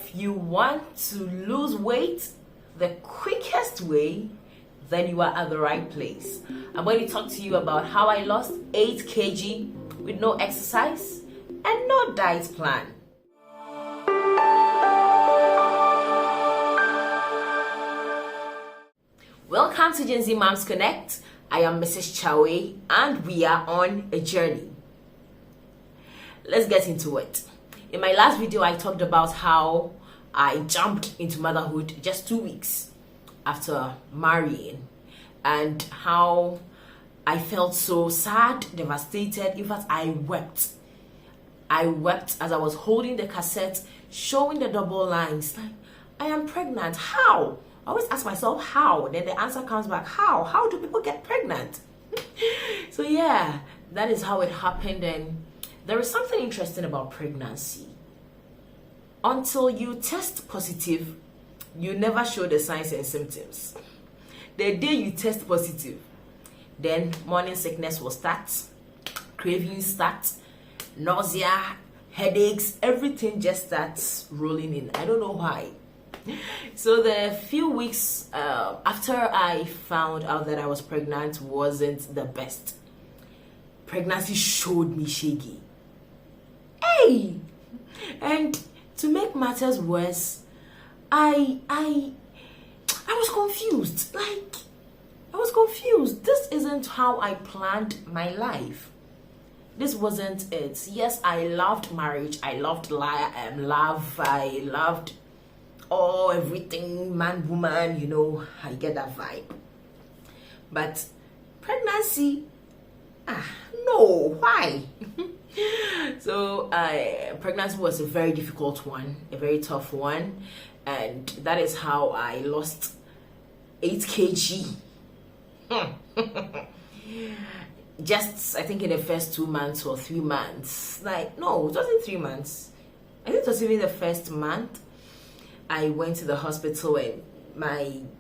If you want to lose weight the quickest way, then you are at the right place. I'm going to talk to you about how I lost 8 kg with no exercise and no diet plan. Welcome to GenZ Moms Connect. I am Mrs. Chawe and we are on a journey. Let's get into it. In my last video, I talked about how I jumped into motherhood just 2 weeks after marrying and how I felt so sad, devastated. In fact, I wept. I wept as I was holding the cassette, showing the double lines. Like, I am pregnant. How? I always ask myself how. Then the answer comes back, how? How do people get pregnant? So yeah, that is how it happened. And there is something interesting about pregnancy. Until you test positive, you never show the signs and symptoms. The day you test positive, then morning sickness will start, cravings start, nausea, headaches, everything just starts rolling in. I don't know why. So the few weeks after I found out that I was pregnant wasn't the best. Pregnancy showed me shaggy. Hey! And to make matters worse, I was confused. Like, I was confused. This isn't how I planned my life. This wasn't it. Yes, I loved marriage. I loved love. I loved everything, man, woman, I get that vibe. But pregnancy, no, why? So pregnancy was a very difficult one, a very tough one, and that is how I lost 8 kg. Just, I think in the first 2 months or 3 months. Like, no, it wasn't 3 months. I think it was even the first month. I went to the hospital and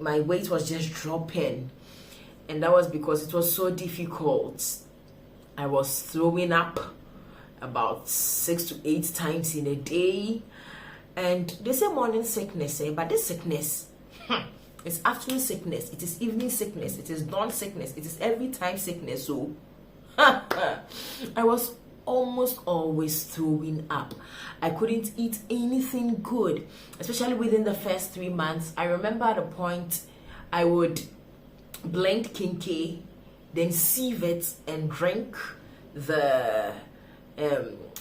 my weight was just dropping, and that was because it was so difficult. I was throwing up about 6 to 8 times in a day, and they say morning sickness, but this sickness, it's afternoon sickness, it is evening sickness, it is dawn sickness, it is every time sickness. So I was almost always throwing up. I couldn't eat anything good, especially within the first 3 months. I remember at a point I would blend kinky, then sieve it and drink the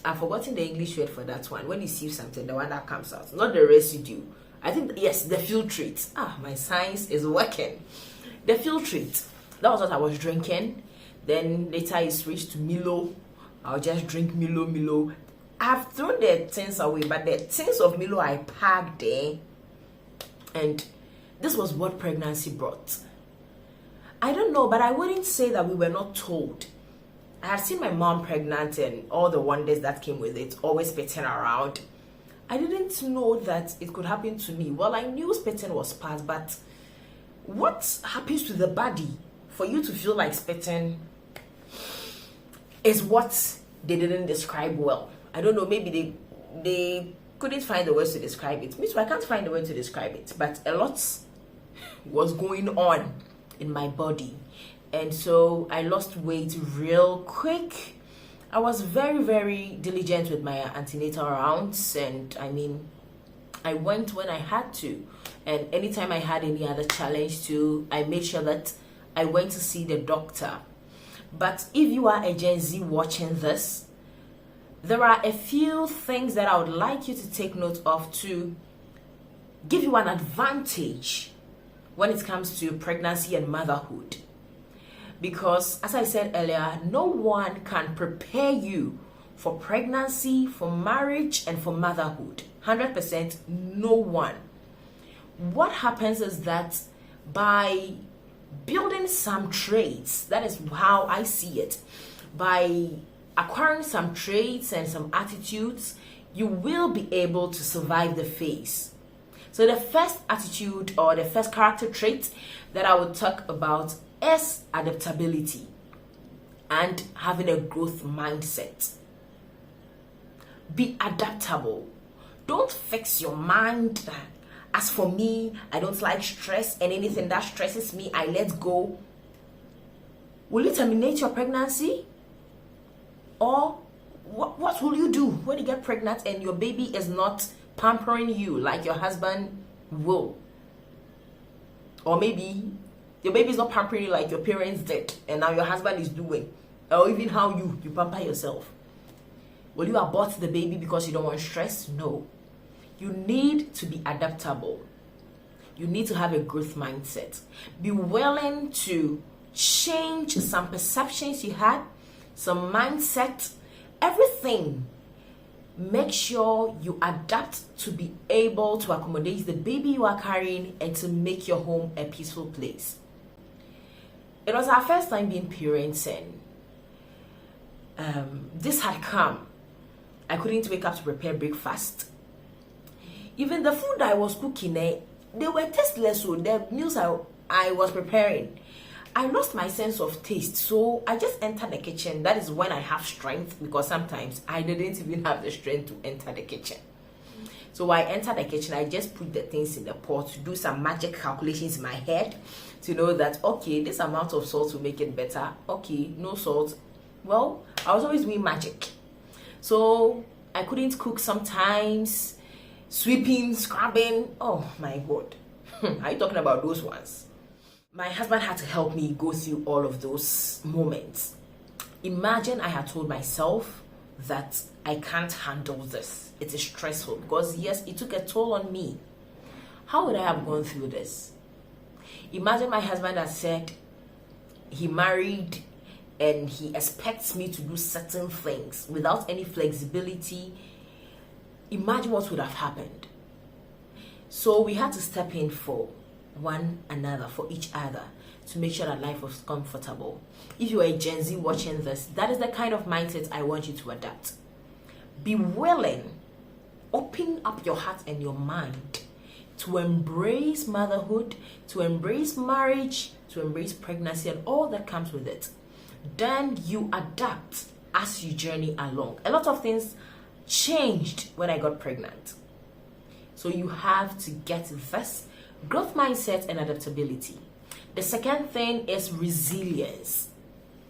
I've forgotten the English word for that one. When you sieve something, the one that comes out, not the residue. I think, yes, the filtrate. My science is working. The filtrate. That was what I was drinking. Then later I switched to Milo. I'll just drink Milo. I've thrown the things away, but the things of Milo I packed there. And this was what pregnancy brought. I don't know, but I wouldn't say that we were not told. I have seen my mom pregnant and all the wonders that came with it, always spitting around. I didn't know that it could happen to me. Well, I knew spitting was part, but what happens to the body for you to feel like spitting is what they didn't describe well. I don't know, maybe they couldn't find the words to describe it. Me too, I can't find the word to describe it, but a lot was going on in my body. And so I lost weight real quick. I was very, very diligent with my antenatal rounds, and I went when I had to. And anytime I had any other challenge too, I made sure that I went to see the doctor. But if you are a Gen Z watching this, there are a few things that I would like you to take note of to give you an advantage when it comes to pregnancy and motherhood. Because, as I said earlier, no one can prepare you for pregnancy, for marriage, and for motherhood. 100%, no one. What happens is that by building some traits, that is how I see it, by acquiring some traits and some attitudes, you will be able to survive the phase. So the first attitude or the first character trait that I would talk about is adaptability and having a growth mindset. Be adaptable. Don't fix your mind that, as for me, I don't like stress, and anything that stresses me, I let go. Will you terminate your pregnancy? Or what will you do when you get pregnant and your baby is not pampering you like your husband will? Or maybe your baby is not pampering you like your parents did and now your husband is doing. Or even how you pamper yourself. Will you abort the baby because you don't want stress? No. You need to be adaptable. You need to have a growth mindset. Be willing to change some perceptions you had, some mindset, everything. Make sure you adapt to be able to accommodate the baby you are carrying and to make your home a peaceful place. It was our first time being parents, and this had come. I couldn't wake up to prepare breakfast. Even the food I was cooking, they were tasteless. So the meals I was preparing, I lost my sense of taste. So I just entered the kitchen. That is when I have strength, because sometimes I didn't even have the strength to enter the kitchen. So I entered the kitchen. I just put the things in the pot to do some magic calculations in my head to know that, okay, this amount of salt will make it better. Okay, no salt. Well, I was always doing magic. So I couldn't cook sometimes. Sweeping, scrubbing. Oh my God. Are you talking about those ones? My husband had to help me go through all of those moments. Imagine I had told myself that I can't handle this. It is stressful, because yes, it took a toll on me. How would I have gone through this? Imagine my husband had said he married and he expects me to do certain things without any flexibility. Imagine what would have happened. So we had to step in for one another, for each other, to make sure that life was comfortable. If you are a Gen Z watching this, that is the kind of mindset I want you to adapt. Be willing, open up your heart and your mind to embrace motherhood, to embrace marriage, to embrace pregnancy and all that comes with it. Then you adapt as you journey along. A lot of things changed when I got pregnant. So you have to get this growth mindset and adaptability. The second thing is resilience.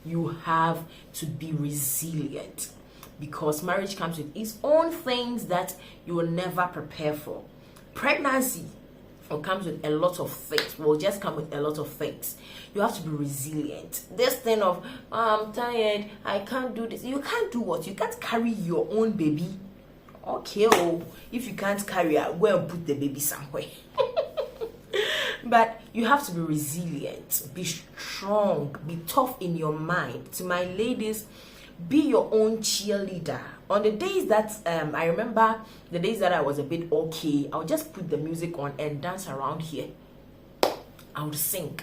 You have to be resilient, because marriage comes with its own things that you will never prepare for. Pregnancy comes with a lot of things, will just come with a lot of things. You have to be resilient. This thing of, I'm tired, I can't do this. You can't do what? You can't carry your own baby. Okay, if you can't carry it, go and put the baby somewhere. But you have to be resilient, be strong, be tough in your mind. To my ladies, be your own cheerleader. On the days that I remember the days that I was a bit okay, I would just put the music on and dance around here. I would sing.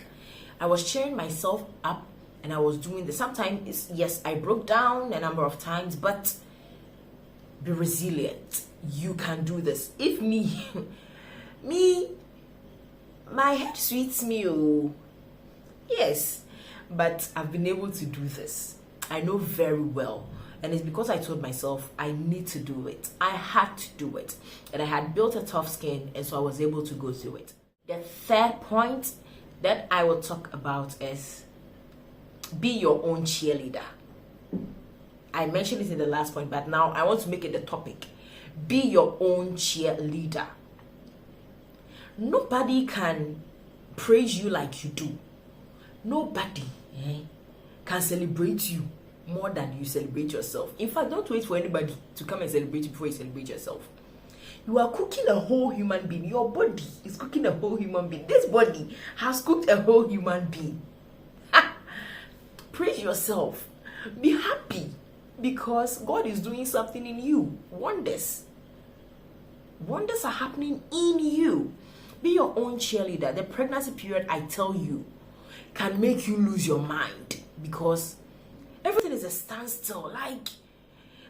I was cheering myself up and I was doing this. Sometimes, yes, I broke down a number of times, but be resilient. You can do this. If my head sweets me, oh yes, but I've been able to do this. I know very well, and it's because I told myself I need to do it. I had to do it, and I had built a tough skin, and so I was able to go through it. The third point that I will talk about is be your own cheerleader. I mentioned it in the last point, but now I want to make it the topic. Be your own cheerleader. Nobody can praise you like you do. Nobody can celebrate you more than you celebrate yourself. In fact, don't wait for anybody to come and celebrate you before you celebrate yourself. You are cooking a whole human being. Your body is cooking a whole human being. This body has cooked a whole human being. Praise yourself. Be happy, because God is doing something in you. Wonders are happening in you. Be your own cheerleader. The pregnancy period, I tell you, can make you lose your mind, because everything is a standstill. Like,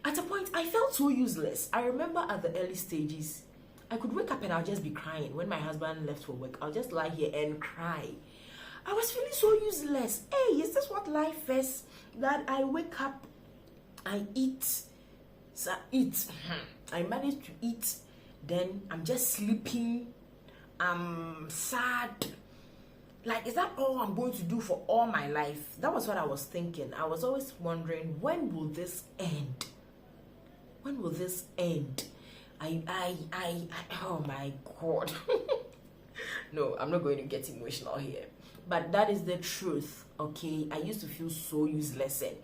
at a point, I felt so useless. I remember at the early stages, I could wake up and I'll just be crying. When my husband left for work, I'll just lie here and cry. I was feeling so useless. Hey, is this what life is? That I wake up, I eat, I manage to eat, then I'm just sleeping, I'm sad. Like, is that all I'm going to do for all my life? That was what I was thinking. I was always wondering, when will this end? When will this end? Oh my God. No, I'm not going to get emotional here. But that is the truth, okay? I used to feel so useless and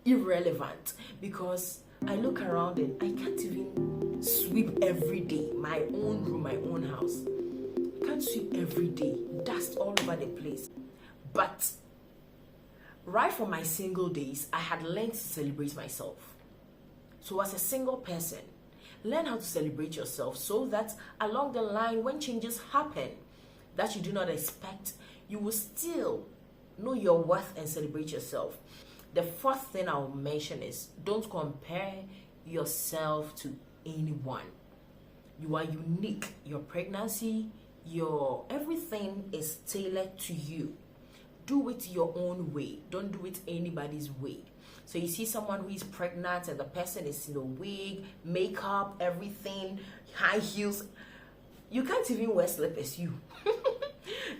irrelevant because I look around and I can't even sweep every day. My own room, my own house. I can't sweep every day. Dust all over the place. But right from my single days, I had learned to celebrate myself. So as a single person, learn how to celebrate yourself so that along the line, when changes happen that you do not expect, you will still know your worth and celebrate yourself. The fourth thing I'll mention is, don't compare yourself to anyone. You are unique. Your pregnancy, your everything is tailored to you. Do it your own way. Don't do it anybody's way. So you see someone who is pregnant and the person is in a wig, makeup, everything, high heels. You can't even wear slippers, you.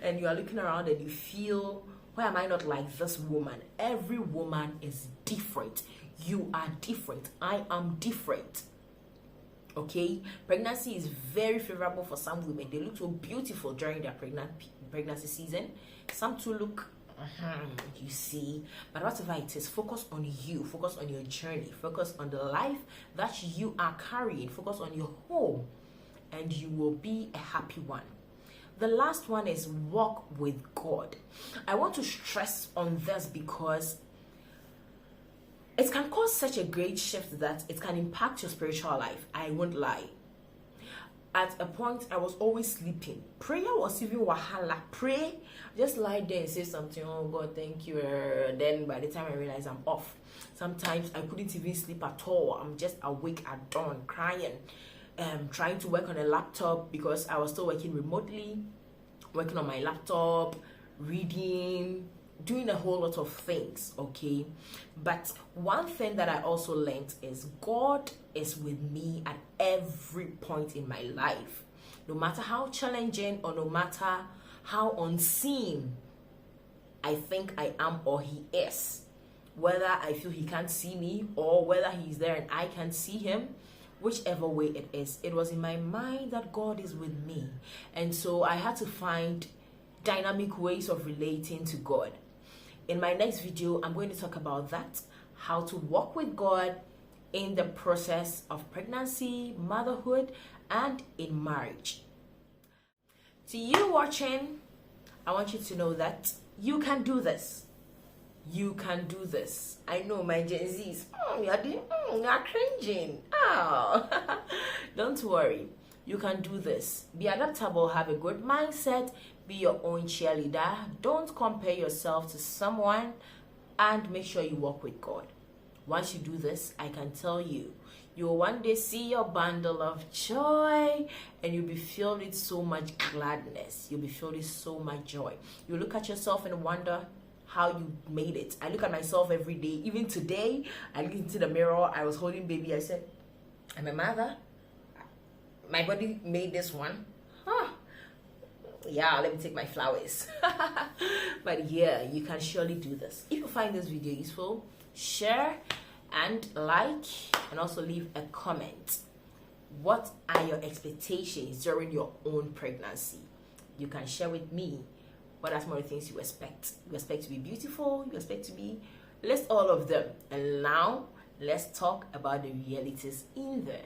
And you are looking around and you feel, why am I not like this woman? Every woman is different. You are different. I am different. Okay? Pregnancy is very favorable for some women. They look so beautiful during their pregnancy season. Some too look, you see. But whatever it is, focus on you. Focus on your journey. Focus on the life that you are carrying. Focus on your home. And you will be a happy one. The last one is walk with God. I want to stress on this because it can cause such a great shift that it can impact your spiritual life. I won't lie. At a point, I was always sleeping. Prayer was even wahala. Pray, just lie there and say something. Oh God, thank you. Then by the time I realize I'm off. Sometimes I couldn't even sleep at all. I'm just awake at dawn, crying. Trying to work on a laptop because I was still working remotely, working on my laptop, reading, doing a whole lot of things, okay? But one thing that I also learned is God is with me at every point in my life. No matter how challenging or no matter how unseen I think I am or he is, whether I feel he can't see me or whether he's there and I can't see him, whichever way it is, it was in my mind that God is with me. And so I had to find dynamic ways of relating to God. In my next video, I'm going to talk about that, how to walk with God in the process of pregnancy, motherhood, and in marriage. To you watching, I want you to know that you can do this. You can do this. I know my GenZs, you're cringing. Oh. Don't worry. You can do this. Be adaptable, have a good mindset, be your own cheerleader. Don't compare yourself to someone, and make sure you walk with God. Once you do this, I can tell you, you will one day see your bundle of joy and you'll be filled with so much gladness. You'll be filled with so much joy. You look at yourself and wonder how you made it. I look at myself every day. Even today, I looked into the mirror. I was holding baby. I said, I'm a mother. My body made this one. Yeah, let me take my flowers. But yeah, you can surely do this. If you find this video useful, share and like, and also leave a comment. What are your expectations during your own pregnancy? You can share with me. What are some of the things you expect? You expect to be beautiful, you expect to be, list all of them. And now let's talk about the realities in there.